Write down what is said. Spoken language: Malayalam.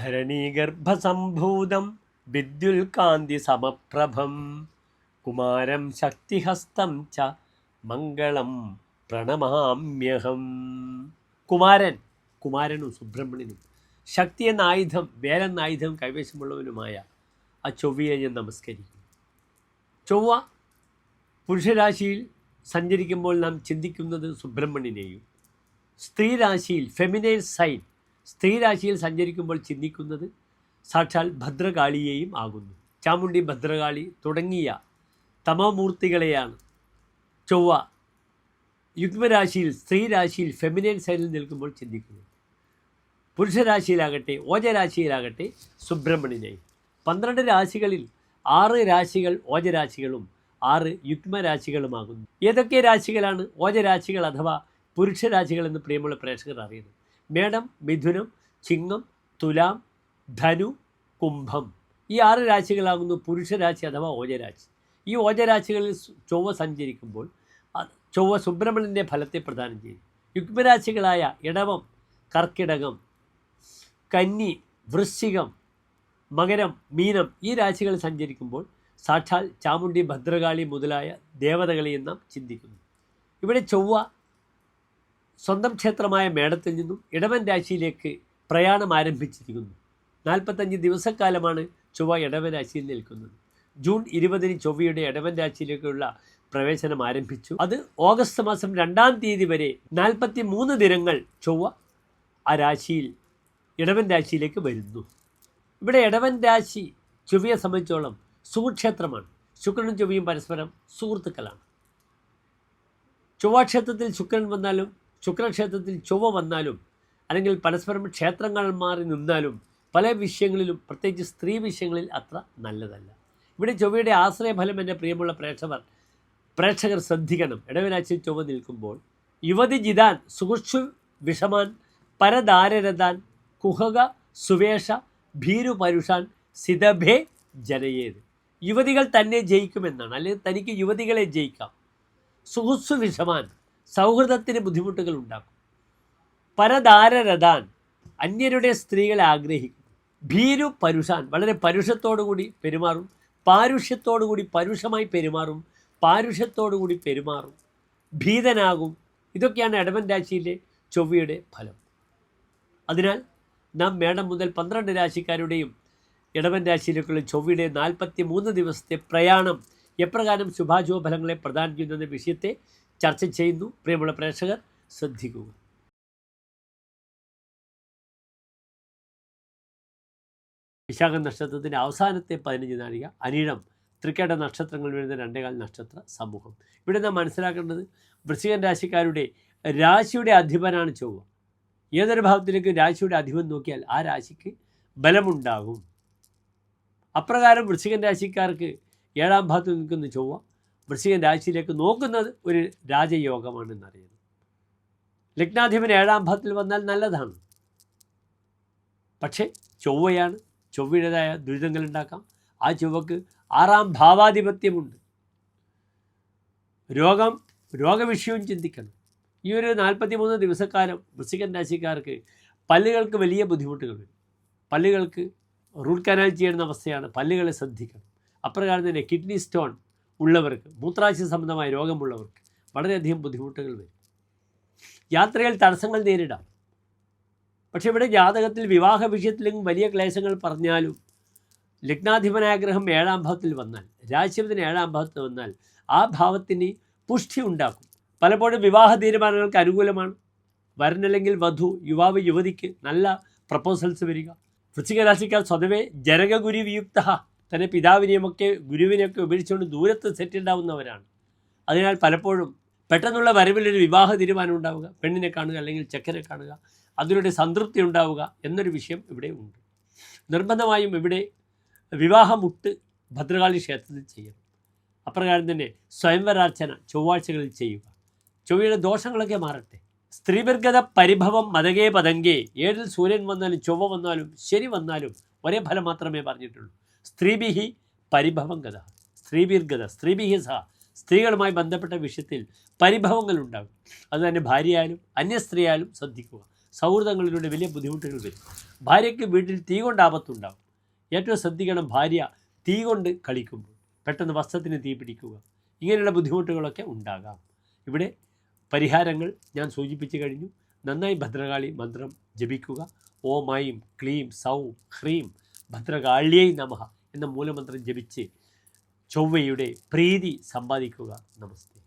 ധരണീഗർഭസംഭൂതം വിദ്യുൽകാന്തി സമപ്രഭം കുമാരം ശക്തിഹസ്തം ച മംഗളം പ്രണമാമ്യഹം. കുമാരനും സുബ്രഹ്മണ്യനും ശക്തി എന്ന ആയുധം, വേലെന്ന ആയുധം കൈവശമുള്ളവനുമായ ആ ചൊവ്വയെ ഞാൻ നമസ്കരിക്കുന്നു. ചൊവ്വ പുരുഷരാശിയിൽ സഞ്ചരിക്കുമ്പോൾ നാം ചിന്തിക്കുന്നത് സുബ്രഹ്മണ്യനെയും, സ്ത്രീരാശിയിൽ ഫെമിനൈൻ സൈൻ സ്ത്രീരാശിയിൽ സഞ്ചരിക്കുമ്പോൾ ചിന്തിക്കുന്നത് സാക്ഷാൽ ഭദ്രകാളിയെയും ആകുന്നു. ചാമുണ്ഡി, ഭദ്രകാളി തുടങ്ങിയ തമോമൂർത്തികളെയാണ് ചൊവ്വ യുഗ്മരാശിയിൽ, സ്ത്രീരാശിയിൽ ഫെമിനൈൻ സൈനിൽ നിൽക്കുമ്പോൾ ചിന്തിക്കുന്നത്. പുരുഷരാശിയിലാകട്ടെ ഓജരാശിയിലാകട്ടെ സുബ്രഹ്മണ്യനെയും. 12 രാശികളിൽ 6 രാശികൾ ഓജരാശികളും 6 യുഗ്മരാശികളുമാകുന്നു. ഏതൊക്കെ രാശികളാണ് ഓജരാശികൾ അഥവാ പുരുഷരാശികൾ എന്ന് പ്രിയമുള്ള പ്രേക്ഷകർ അറിയുന്നത്? മേടം, മിഥുനം, ചിങ്ങം, തുലാം, ധനു, കുംഭം. ഈ 6 രാശികളാകുന്നു പുരുഷരാശി അഥവാ ഓജരാശി. ഈ ഓജരാശികളിൽ ചൊവ്വ സഞ്ചരിക്കുമ്പോൾ ചൊവ്വ സുബ്രഹ്മണ്യൻ്റെ ഫലത്തെ പ്രദാനം ചെയ്യും. യുഗ്മരാശികളായ ഇടവം, കർക്കിടകം, കന്നി, വൃശ്ചികം, മകരം, മീനം ഈ രാശികൾ സഞ്ചരിക്കുമ്പോൾ സാക്ഷാൽ ചാമുണ്ഡി, ഭദ്രകാളി മുതലായ ദേവതകളെയും നാം ചിന്തിക്കുന്നു. ഇവിടെ ചൊവ്വ സ്വന്തം ക്ഷേത്രമായ മേടത്തിൽ നിന്നും ഇടവൻ രാശിയിലേക്ക് പ്രയാണം ആരംഭിച്ചിരിക്കുന്നു. 45 ദിവസക്കാലമാണ് ചൊവ്വ ഇടവൻ രാശിയിൽ നിൽക്കുന്നത്. ജൂൺ 20 ചൊവ്വയുടെ ഇടവൻ രാശിയിലേക്കുള്ള പ്രവേശനം ആരംഭിച്ചു. അത് ഓഗസ്റ്റ് മാസം 2-ാം തീയതി വരെ 43 ദിനങ്ങൾ ചൊവ്വ ആ രാശിയിൽ ഇടവൻ രാശിയിലേക്ക് വരുന്നു. ഇവിടെ ഇടവൻ രാശി ചൊവ്വയെ സംബന്ധിച്ചോളം സുക്ഷേത്രമാണ്. ശുക്രനും ചൊവ്വയും പരസ്പരം സുഹൃത്തുക്കളാണ്. ചൊവ്വാക്ഷേത്രത്തിൽ ശുക്രൻ വന്നാലും ശുക്രക്ഷേത്രത്തിൽ ചൊവ്വ വന്നാലും അല്ലെങ്കിൽ പരസ്പരം ക്ഷേത്രങ്ങൾ മാറി നിന്നാലും പല വിഷയങ്ങളിലും, പ്രത്യേകിച്ച് സ്ത്രീ വിഷയങ്ങളിൽ അത്ര നല്ലതല്ല. ഇവിടെ ചൊവ്വയുടെ ആശ്രയഫലം എൻ്റെ പ്രിയമുള്ള പ്രേക്ഷകർ ശ്രദ്ധിക്കണം. ഇടവരാശിയിൽ ചൊവ്വ നിൽക്കുമ്പോൾ യുവതി ജിതാൻ സുഹൃക്ഷു വിഷമാൻ പരദാരരതാൻ കുഹക സുവേഷ ഭീരു പരുഷാൻ സിതഭേ ജനയേത്. യുവതികൾ തന്നെ ജയിക്കുമെന്നാണ്, അല്ലെങ്കിൽ തനിക്ക് യുവതികളെ ജയിക്കാം. സുഹൃത്സു വിഷമാൻ സൗഹൃദത്തിന് ബുദ്ധിമുട്ടുകൾ ഉണ്ടാക്കും. പരദാരരതാൻ അന്യരുടെ സ്ത്രീകളെ ആഗ്രഹിക്കും. ഭീരു പരുഷാൻ വളരെ പരുഷത്തോടുകൂടി പെരുമാറും. പാരുഷ്യത്തോടുകൂടി പരുഷമായി പെരുമാറും. പാരുഷ്യത്തോടുകൂടി പെരുമാറും. ഭീതനാകും. ഇതൊക്കെയാണ് ഇടവൻ രാശിയിലെ ചൊവ്വയുടെ ഫലം. അതിനാൽ നാം മേടം മുതൽ 12 രാശിക്കാരുടെയും ഇടവൻ രാശിയിലേക്കുള്ള ചൊവ്വയുടെ 43 ദിവസത്തെ പ്രയാണം എപ്രകാരം ശുഭാശുഭ ഫലങ്ങളെ പ്രദാനം ചെയ്യുന്ന വിഷയത്തെ ചർച്ച ചെയ്യുന്നു. പ്രിയമുള്ള പ്രേക്ഷകർ ശ്രദ്ധിക്കുക. വിശാഖ നക്ഷത്രത്തിൻ്റെ അവസാനത്തെ 15 നാഴിക, അനിഴം, തൃക്കേട്ട നക്ഷത്രങ്ങൾ വരുന്ന 2 നക്ഷത്ര സമൂഹം. ഇവിടെ നാം മനസ്സിലാക്കേണ്ടത് വൃശ്ചികൻ രാശിക്കാരുടെ രാശിയുടെ അധിപനാണ് ചൊവ്വ. ഏതൊരു ഭാവത്തിലേക്ക് രാശിയുടെ അധിപൻ നോക്കിയാൽ ആ രാശിക്ക് ബലമുണ്ടാകും. അപ്രകാരം വൃശ്ചികൻ രാശിക്കാർക്ക് 7-ാം ഭാവത്തിൽ നിൽക്കുന്ന ചൊവ്വ വൃശ്ചികൻ രാശിയിലേക്ക് നോക്കുന്നത് ഒരു രാജയോഗമാണെന്നറിയുന്നു. ലഗ്നാധിപൻ 7-ാം ഭാവത്തിൽ വന്നാൽ നല്ലതാണ്. പക്ഷേ ചൊവ്വയാണ്, ചൊവ്വയുടേതായ ദുരിതങ്ങൾ ഉണ്ടാക്കാം. ആ ചൊവ്വക്ക് 6-ാം ഭാവാധിപത്യമുണ്ട്. രോഗവിഷയവും ചിന്തിക്കണം. ഈ ഒരു 43 ദിവസക്കാലം വൃശ്ചികൻ രാശിക്കാർക്ക് പല്ലുകൾക്ക് വലിയ ബുദ്ധിമുട്ടുകൾ വരും. പല്ലുകൾക്ക് റൂട്ട് കനാൽ ചെയ്യുന്ന അവസ്ഥയാണ്. പല്ലുകളെ ശ്രദ്ധിക്കണം. അപ്രകാരം തന്നെ കിഡ്നി സ്റ്റോൺ ഉള്ളവർക്ക്, മൂത്രാശയ സംബന്ധമായ രോഗമുള്ളവർക്ക് വളരെയധികം ബുദ്ധിമുട്ടുകൾ വരും. യാത്രയിൽ തടസ്സങ്ങൾ നേരിടാം. പക്ഷേ ഇവിടെ ജാതകത്തിൽ വിവാഹ വിഷയത്തിലെങ്കിലും വലിയ ക്ലേശങ്ങൾ പറഞ്ഞാലും ലഗ്നാധിപനായ ഗ്രഹം 7-ാം ഭാവത്തിൽ വന്നാൽ, രാശിപതിന് 7-ാം ഭാവത്തിൽ വന്നാൽ ആ ഭാവത്തിന് പുഷ്ടി ഉണ്ടാക്കും. പലപ്പോഴും വിവാഹ തീരുമാനങ്ങൾക്ക് അനുകൂലമാണ്. വരനല്ലെങ്കിൽ വധു, യുവാവ് യുവതിക്ക് നല്ല പ്രപ്പോസൽസ് വരിക. വൃശ്ചിക രാശിക്കാർ സ്വതവേ ജനകഗുരു വിയുക്ത, തൻ്റെ പിതാവിനെയുമൊക്കെ ഗുരുവിനെയൊക്കെ ഉപേക്ഷിച്ചുകൊണ്ട് ദൂരത്ത് സെറ്റ് ഉണ്ടാവുന്നവരാണ്. അതിനാൽ പലപ്പോഴും പെട്ടെന്നുള്ള വരവിലൊരു വിവാഹ തീരുമാനം ഉണ്ടാവുക, പെണ്ണിനെ കാണുക അല്ലെങ്കിൽ ചെക്കനെ കാണുക, അതിലൂടെ സംതൃപ്തി ഉണ്ടാവുക എന്നൊരു വിഷയം ഇവിടെ ഉണ്ട്. നിർബന്ധമായും ഇവിടെ വിവാഹമുട്ട് ഭദ്രകാളി ക്ഷേത്രത്തിൽ ചെയ്യണം. അപ്രകാരം തന്നെ സ്വയംവരാർച്ചന ചൊവ്വാഴ്ചകളിൽ ചെയ്യുക. ചൊവ്വയുടെ ദോഷങ്ങളൊക്കെ മാറട്ടെ. സ്ത്രീവർഗത പരിഭവം മതകേ പതങ്കേ. 7-ൽ സൂര്യൻ വന്നാലും ചൊവ്വ വന്നാലും ശരി വന്നാലും ഒരേ ഫലം മാത്രമേ പറഞ്ഞിട്ടുള്ളൂ. സ്ത്രീഭിഹി പരിഭവം ഗത, സ്ത്രീഭിർഗത, സ്ത്രീഭിഹി സഹ. സ്ത്രീകളുമായി ബന്ധപ്പെട്ട വിഷയത്തിൽ പരിഭവങ്ങൾ ഉണ്ടാകും. അതുതന്നെ ഭാര്യയായാലും അന്യ സ്ത്രീയായാലും ശ്രദ്ധിക്കുക. സൗഹൃദങ്ങളിലൂടെ വലിയ ബുദ്ധിമുട്ടുകൾ വരും. ഭാര്യയ്ക്ക് വീട്ടിൽ തീ കൊണ്ട് ആപത്തുണ്ടാകും. ഏറ്റവും ശ്രദ്ധിക്കണം, ഭാര്യ തീ കൊണ്ട് കളിക്കുമ്പോൾ പെട്ടെന്ന് വസ്ത്രത്തിന് തീ പിടിക്കുക, ഇങ്ങനെയുള്ള ബുദ്ധിമുട്ടുകളൊക്കെ ഉണ്ടാകാം. ഇവിടെ പരിഹാരങ്ങൾ ഞാൻ സൂചിപ്പിച്ചു കഴിഞ്ഞു. നന്നായി ഭദ്രകാളി മന്ത്രം ജപിക്കുക. ഓം ഐം ക്ലീം സൗം ഹ്രീം ഭദ്രകാള്യൈ നമഃ എന്ന മൂലമന്ത്രം ജപിച്ച് ചൊവ്വയുടെ പ്രീതി സമ്പാദിക്കുക. നമസ്തേ.